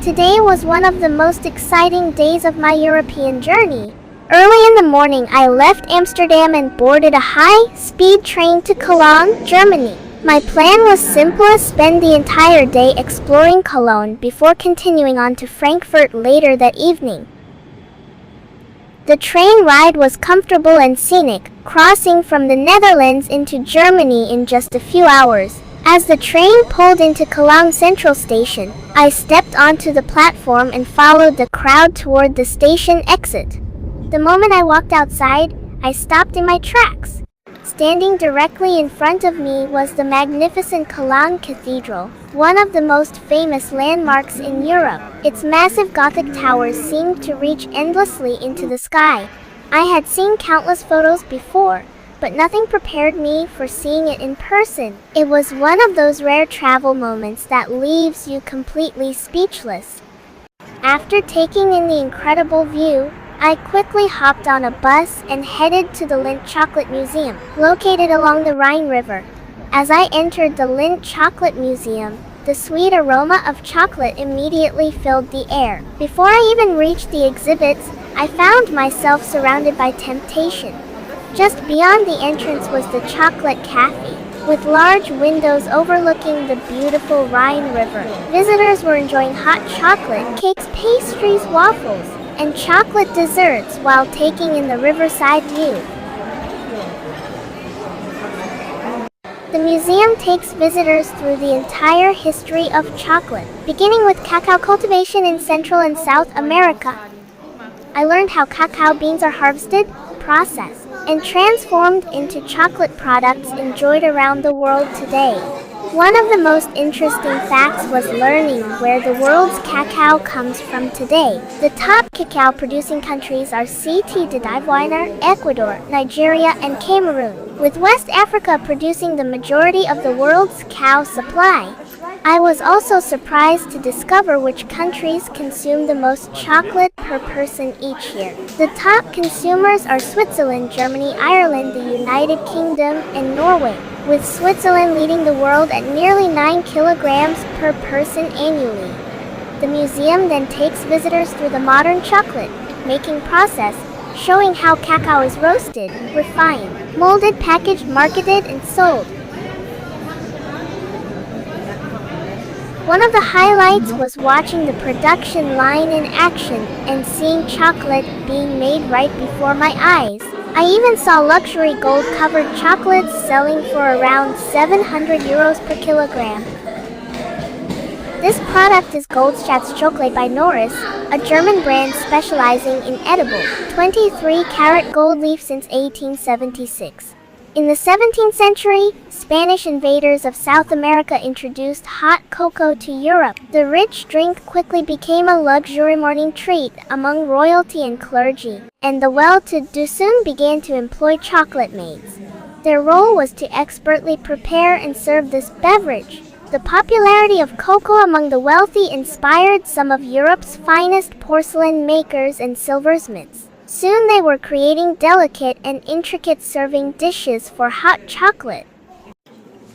Today was one of the most exciting days of my European journey. Early in the morning, I left Amsterdam and boarded a high-speed train to Cologne, Germany. My plan was simple: spend the entire day exploring Cologne before continuing on to Frankfurt later that evening. The train ride was comfortable and scenic, crossing from the Netherlands into Germany in just a few hours. As the train pulled into Cologne Central Station, I stepped onto the platform and followed the crowd toward the station exit. The moment I walked outside, I stopped in my tracks. Standing directly in front of me was the magnificent Cologne Cathedral, one of the most famous landmarks in Europe. Its massive Gothic towers seemed to reach endlessly into the sky. I had seen countless photos before, but nothing prepared me for seeing it in person. It was one of those rare travel moments that leaves you completely speechless. After taking in the incredible view, I quickly hopped on a bus and headed to the Lindt Chocolate Museum, located along the Rhine River. As I entered the Lindt Chocolate Museum, the sweet aroma of chocolate immediately filled the air. Before I even reached the exhibits, I found myself surrounded by temptation. Just beyond the entrance was the Chocolate Cafe, with large windows overlooking the beautiful Rhine River. Visitors were enjoying hot chocolate, cakes, pastries, waffles, and chocolate desserts while taking in the riverside view. The museum takes visitors through the entire history of chocolate, beginning with cacao cultivation in Central and South America. I learned how cacao beans are harvested, processed, and transformed into chocolate products enjoyed around the world today. One of the most interesting facts was learning where the world's cacao comes from today. The top cacao-producing countries are Côte d'Ivoire, Ecuador, Nigeria, and Cameroon, with West Africa producing the majority of the world's cacao supply. I was also surprised to discover which countries consume the most chocolate per person each year. The top consumers are Switzerland, Germany, Ireland, the United Kingdom, and Norway, with Switzerland leading the world at nearly 9 kilograms per person annually. The museum then takes visitors through the modern chocolate making process, showing how cacao is roasted, refined, molded, packaged, marketed, and sold. One of the highlights was watching the production line in action and seeing chocolate being made right before my eyes. I even saw luxury gold-covered chocolates selling for around €700 per kilogram. This product is Goldschatz Chocolate by Norris, a German brand specializing in edible, 23-karat gold leaf since 1876. In the 17th century, Spanish invaders of South America introduced hot cocoa to Europe. The rich drink quickly became a luxury morning treat among royalty and clergy, and the well-to-do soon began to employ chocolate maids. Their role was to expertly prepare and serve this beverage. The popularity of cocoa among the wealthy inspired some of Europe's finest porcelain makers and silversmiths. Soon they were creating delicate and intricate serving dishes for hot chocolate.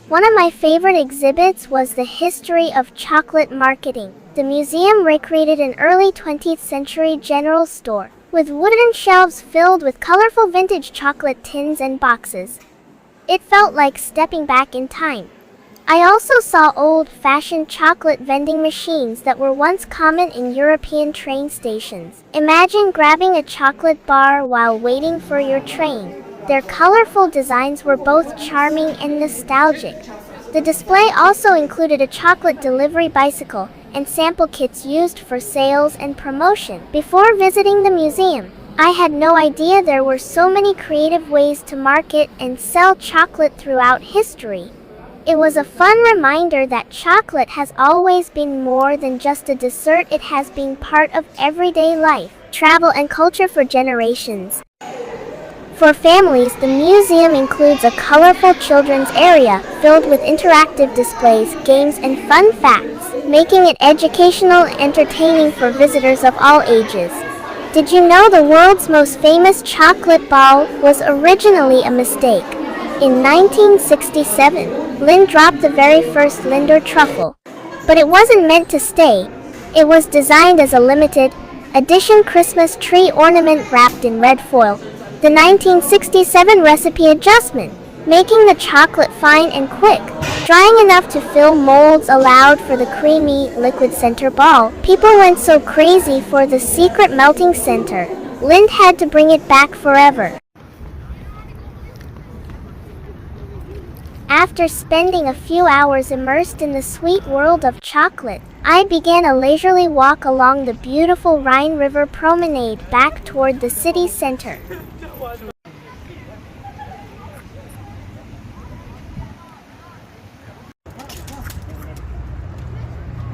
One of my favorite exhibits was the history of chocolate marketing. The museum recreated an early 20th century general store, with wooden shelves filled with colorful vintage chocolate tins and boxes. It felt like stepping back in time. I also saw old-fashioned chocolate vending machines that were once common in European train stations. Imagine grabbing a chocolate bar while waiting for your train. Their colorful designs were both charming and nostalgic. The display also included a chocolate delivery bicycle and sample kits used for sales and promotion. Before visiting the museum, I had no idea there were so many creative ways to market and sell chocolate throughout history. It was a fun reminder that chocolate has always been more than just a dessert. It has been part of everyday life, travel, and culture for generations. For families, the museum includes a colorful children's area filled with interactive displays, games, and fun facts, making it educational and entertaining for visitors of all ages. Did you know the world's most famous chocolate ball was originally a mistake? In 1967, Lindt dropped the very first Linder truffle. But it wasn't meant to stay. It was designed as a limited edition Christmas tree ornament wrapped in red foil. The 1967 recipe adjustment, making the chocolate fine and quick, drying enough to fill molds allowed for the creamy, liquid center ball. People went so crazy for the secret melting center. Lindt had to bring it back forever. After spending a few hours immersed in the sweet world of chocolate, I began a leisurely walk along the beautiful Rhine River Promenade back toward the city center.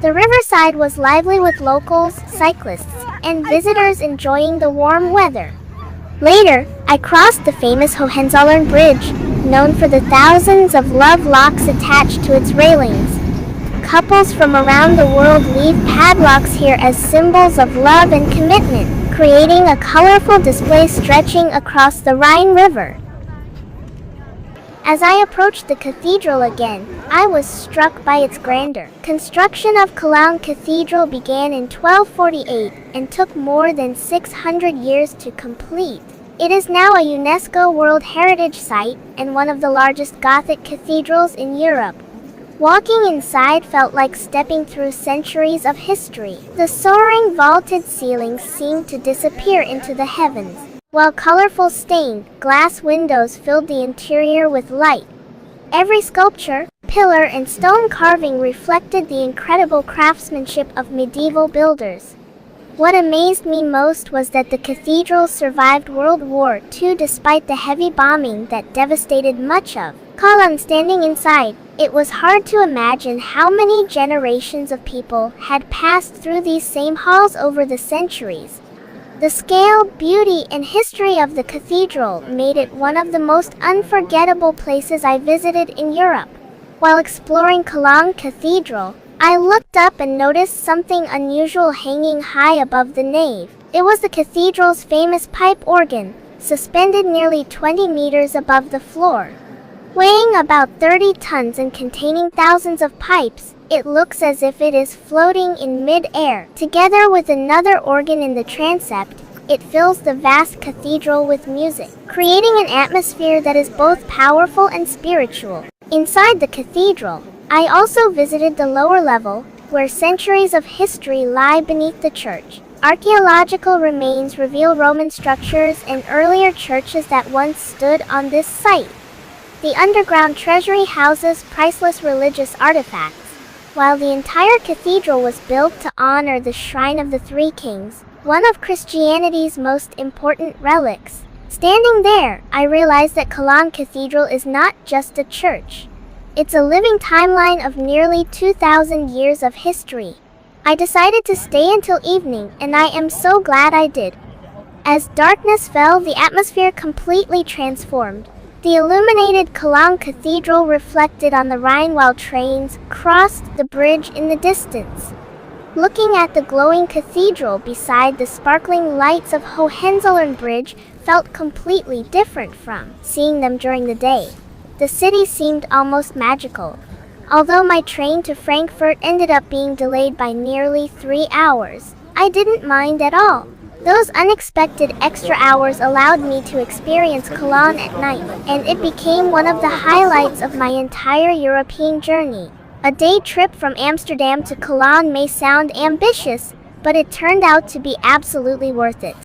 The riverside was lively with locals, cyclists, and visitors enjoying the warm weather. Later, I crossed the famous Hohenzollern Bridge, known for the thousands of love locks attached to its railings. Couples from around the world leave padlocks here as symbols of love and commitment, creating a colorful display stretching across the Rhine River. As I approached the cathedral again, I was struck by its grandeur. Construction of Cologne Cathedral began in 1248 and took more than 600 years to complete. It is now a UNESCO World Heritage Site and one of the largest Gothic cathedrals in Europe. Walking inside felt like stepping through centuries of history. The soaring vaulted ceilings seemed to disappear into the heavens, while colorful stained glass windows filled the interior with light. Every sculpture, pillar, and stone carving reflected the incredible craftsmanship of medieval builders. What amazed me most was that the cathedral survived World War II despite the heavy bombing that devastated much of Cologne. Standing inside, it was hard to imagine how many generations of people had passed through these same halls over the centuries. The scale, beauty, and history of the cathedral made it one of the most unforgettable places I visited in Europe. While exploring Cologne Cathedral, I looked up and noticed something unusual hanging high above the nave. It was the cathedral's famous pipe organ, suspended nearly 20 meters above the floor. Weighing about 30 tons and containing thousands of pipes, it looks as if it is floating in mid-air. Together with another organ in the transept, it fills the vast cathedral with music, creating an atmosphere that is both powerful and spiritual. Inside the cathedral, I also visited the lower level, where centuries of history lie beneath the church. Archaeological remains reveal Roman structures and earlier churches that once stood on this site. The underground treasury houses priceless religious artifacts, while the entire cathedral was built to honor the Shrine of the Three Kings, one of Christianity's most important relics. Standing there, I realized that Cologne Cathedral is not just a church. It's a living timeline of nearly 2,000 years of history. I decided to stay until evening, and I am so glad I did. As darkness fell, the atmosphere completely transformed. The illuminated Cologne Cathedral reflected on the Rhine while trains crossed the bridge in the distance. Looking at the glowing cathedral beside the sparkling lights of Hohenzollern Bridge felt completely different from seeing them during the day. The city seemed almost magical. Although my train to Frankfurt ended up being delayed by nearly 3 hours, I didn't mind at all. Those unexpected extra hours allowed me to experience Cologne at night, and it became one of the highlights of my entire European journey. A day trip from Amsterdam to Cologne may sound ambitious, but it turned out to be absolutely worth it.